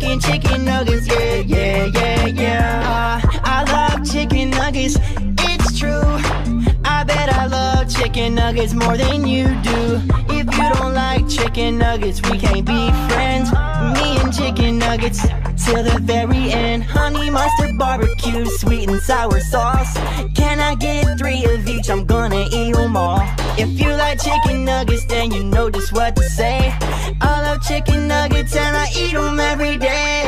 eating chicken nuggets, yeah, yeah, yeah, yeah. I love chicken nuggets, it's true. I bet I love chicken nuggets more than you do. If you don't like chicken nuggets, we can't be friends. Me and chicken nuggets till the very end. Honey mustard barbecue, sweet and sour sauce. Can I get 3 of each? I'm gonna eat them all. If you like chicken nuggets, then you know just what to say. I love chicken nuggets and I eat them every day.